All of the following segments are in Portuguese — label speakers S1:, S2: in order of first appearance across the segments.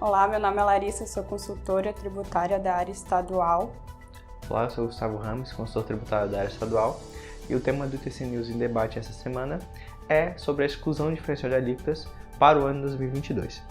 S1: Olá, meu nome é Larissa, sou consultora tributária da área estadual.
S2: Olá, eu sou Gustavo Ramos, consultor tributário da área estadual, e o tema do TC News em debate essa semana é sobre a exclusão diferencial de alíquotas para o ano 2022.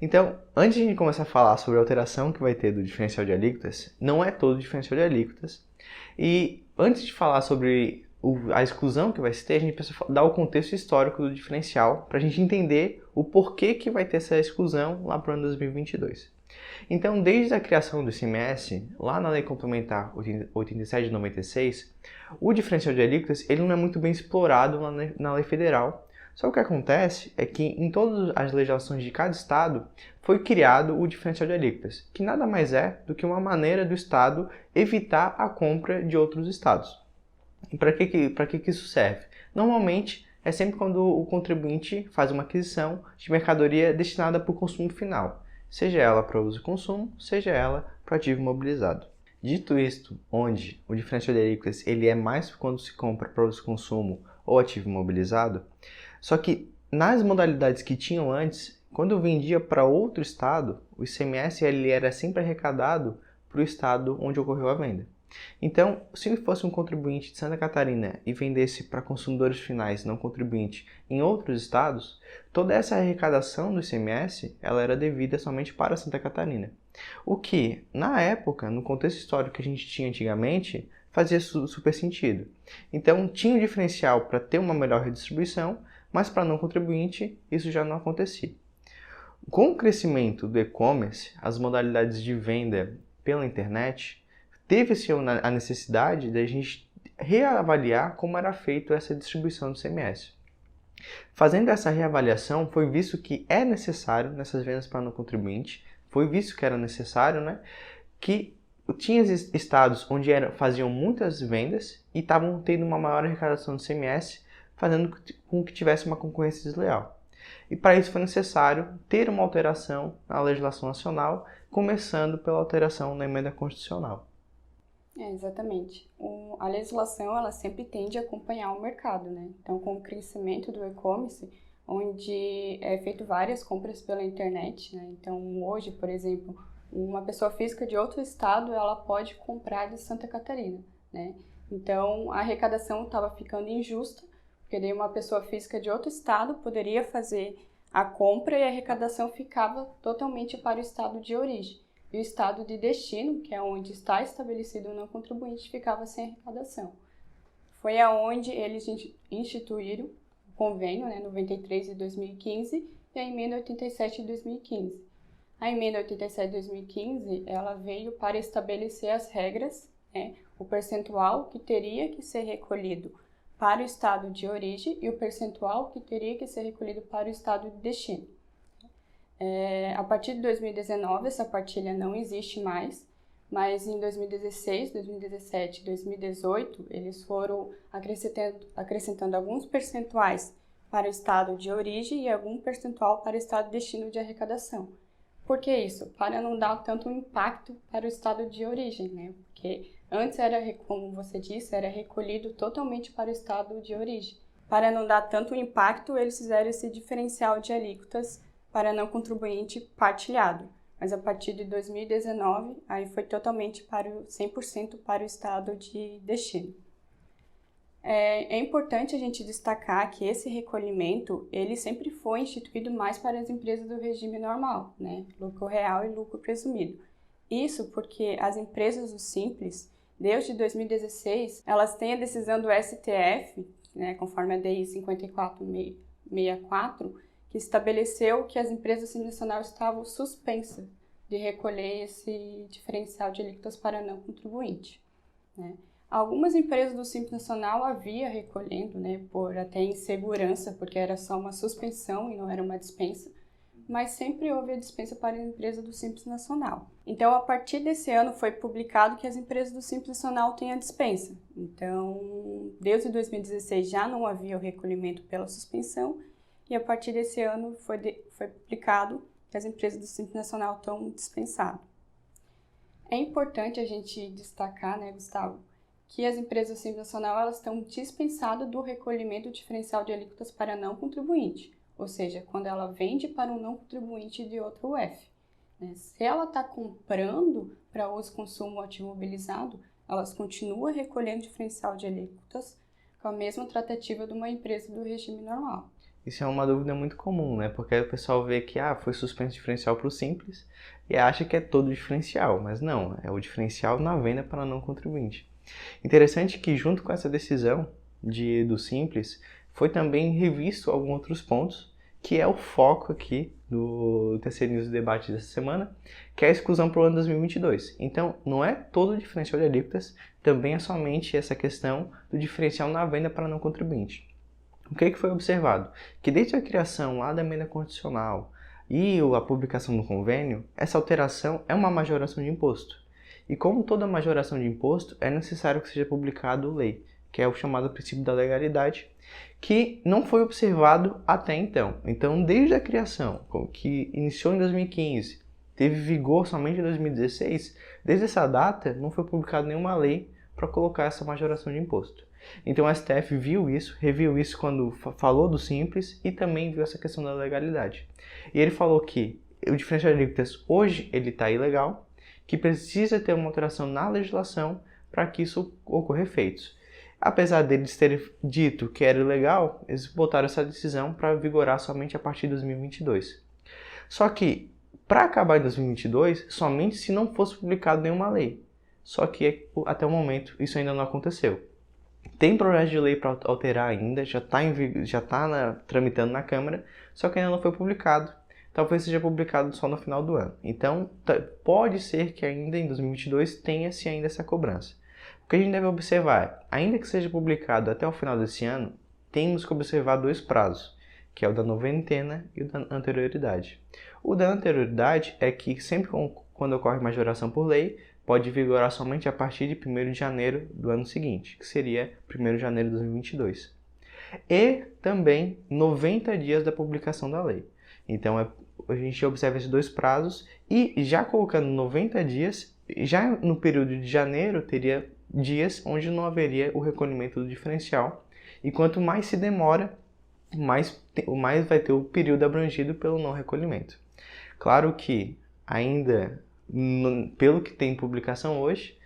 S2: Então, antes de a gente começar a falar sobre a alteração que vai ter do diferencial de alíquotas, não é todo diferencial de alíquotas. E antes de falar sobre a exclusão que vai se ter, a gente precisa dar o contexto histórico do diferencial para a gente entender o porquê que vai ter essa exclusão lá para o ano 2022. Então, desde a criação do ICMS, lá na Lei Complementar 87 de 96, o diferencial de alíquotas ele não é muito bem explorado na lei federal. Só que o que acontece é que em todas as legislações de cada estado foi criado o diferencial de alíquotas, que nada mais é do que uma maneira do estado evitar a compra de outros estados. E para que isso serve? Normalmente é sempre quando o contribuinte faz uma aquisição de mercadoria destinada para o consumo final, seja ela para uso e consumo, seja ela para ativo imobilizado. Dito isto, onde o diferencial de alíquotas ele é mais quando se compra para uso e consumo ou ativo imobilizado, só que nas modalidades que tinham antes, quando eu vendia para outro estado, o ICMS ele era sempre arrecadado para o estado onde ocorreu a venda. Então, se fosse um contribuinte de Santa Catarina e vendesse para consumidores finais não contribuinte em outros estados, toda essa arrecadação do ICMS ela era devida somente para Santa Catarina. O que, na época, no contexto histórico que a gente tinha antigamente, fazia super sentido. Então, tinha um diferencial para ter uma melhor redistribuição, mas para não contribuinte, isso já não acontecia. Com o crescimento do e-commerce, as modalidades de venda pela internet, teve-se a necessidade de a gente reavaliar como era feita essa distribuição do ICMS. Fazendo essa reavaliação, foi visto que é necessário, nessas vendas para não contribuinte, foi visto que era necessário, que tinha estados onde faziam muitas vendas e estavam tendo uma maior arrecadação do ICMS, fazendo com que tivesse uma concorrência desleal. E para isso foi necessário ter uma alteração na legislação nacional, começando pela alteração na emenda constitucional.
S1: Exatamente. A legislação ela sempre tende a acompanhar o mercado, Então, com o crescimento do e-commerce, onde é feito várias compras pela internet, Então, hoje, por exemplo, uma pessoa física de outro estado, ela pode comprar de Santa Catarina, Então, a arrecadação estava ficando injusta, porque daí uma pessoa física de outro estado poderia fazer a compra e a arrecadação ficava totalmente para o estado de origem. E o estado de destino, que é onde está estabelecido o não contribuinte, ficava sem arrecadação. Foi aonde eles instituíram o convênio, 93 de 2015 e a emenda 87 de 2015. A emenda 87 de 2015, ela veio para estabelecer as regras, o percentual que teria que ser recolhido para o estado de origem e o percentual que teria que ser recolhido para o estado de destino. A partir de 2019, essa partilha não existe mais, mas em 2016, 2017 e 2018, eles foram acrescentando alguns percentuais para o estado de origem e algum percentual para o estado de destino de arrecadação. Por que isso? Para não dar tanto impacto para o estado de origem, Porque antes era, como você disse, era recolhido totalmente para o estado de origem. Para não dar tanto impacto, eles fizeram esse diferencial de alíquotas para não contribuinte partilhado. Mas a partir de 2019, aí foi totalmente 100% para o estado de destino. É importante a gente destacar que esse recolhimento, ele sempre foi instituído mais para as empresas do regime normal, Lucro real e lucro presumido. Isso porque as empresas do Simples, desde 2016, elas têm a decisão do STF, conforme a DI 5464, que estabeleceu que as empresas do Simples Nacional estavam suspensas de recolher esse diferencial de alíquotas para não contribuinte. Algumas empresas do Simples Nacional havia recolhendo, por até insegurança, porque era só uma suspensão e não era uma dispensa, mas sempre houve a dispensa para a empresa do Simples Nacional. Então, a partir desse ano foi publicado que as empresas do Simples Nacional têm a dispensa. Então, desde 2016 já não havia o recolhimento pela suspensão, e a partir desse ano foi publicado que as empresas do Simples Nacional estão dispensando. É importante a gente destacar, né, Gustavo, que as empresas do Simples Nacional elas estão dispensadas do recolhimento diferencial de alíquotas para não contribuinte, ou seja, quando ela vende para um não contribuinte de outra UF. Né? Se ela está comprando para uso e consumo automobilizado, elas continuam recolhendo diferencial de alíquotas com a mesma tratativa de uma empresa do regime normal.
S2: Isso é uma dúvida muito comum, né? Porque aí o pessoal vê que foi suspenso o diferencial para o Simples e acha que é todo o diferencial, mas não, é o diferencial na venda para não contribuinte. Interessante que junto com essa decisão do Simples, foi também revisto alguns outros pontos, que é o foco aqui do TC News do debate dessa semana, que é a exclusão para o ano 2022. Então, não é todo o diferencial de alíquotas, também é somente essa questão do diferencial na venda para não contribuinte. O que foi observado? Que desde a criação lá da emenda constitucional e a publicação do convênio, essa alteração é uma majoração de imposto. E como toda majoração de imposto, é necessário que seja publicado lei, que é o chamado princípio da legalidade, que não foi observado até então. Então, desde a criação, que iniciou em 2015, teve vigor somente em 2016, desde essa data não foi publicada nenhuma lei para colocar essa majoração de imposto. Então, o STF viu isso, reviu isso quando falou do Simples e também viu essa questão da legalidade. E ele falou que o diferencial de alíquotas hoje ele está ilegal, que precisa ter uma alteração na legislação para que isso ocorra efeitos. Apesar deles terem dito que era ilegal, eles botaram essa decisão para vigorar somente a partir de 2022. Só que, para acabar em 2022, somente se não fosse publicado nenhuma lei. Só que, até o momento, isso ainda não aconteceu. Tem projeto de lei para alterar ainda, já está tramitando na Câmara, só que ainda não foi publicado. Talvez seja publicado só no final do ano. Então, pode ser que ainda em 2022 tenha-se ainda essa cobrança. O que a gente deve observar, ainda que seja publicado até o final desse ano, temos que observar dois prazos, que é o da noventena e o da anterioridade. O da anterioridade é que sempre quando ocorre majoração por lei, pode vigorar somente a partir de 1º de janeiro do ano seguinte, que seria 1º de janeiro de 2022. E também 90 dias da publicação da lei. Então, a gente observa esses dois prazos e já colocando 90 dias, já no período de janeiro teria dias onde não haveria o recolhimento do diferencial. E quanto mais se demora, mais vai ter o período abrangido pelo não recolhimento. Claro que ainda, pelo que tem em publicação hoje,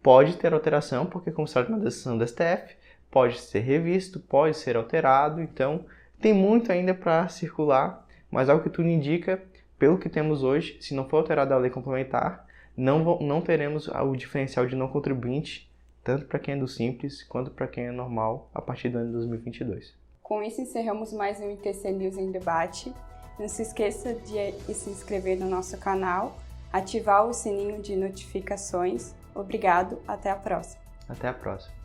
S2: pode ter alteração, porque como está na decisão do STF, pode ser revisto, pode ser alterado, então tem muito ainda para circular, mas ao que tudo indica, pelo que temos hoje, se não for alterada a lei complementar, não teremos o diferencial de não contribuinte, tanto para quem é do Simples quanto para quem é normal, a partir do ano de 2022.
S1: Com isso, encerramos mais um ITC News em Debate. Não se esqueça de se inscrever no nosso canal, ativar o sininho de notificações. Obrigado, até a próxima.
S2: Até a próxima.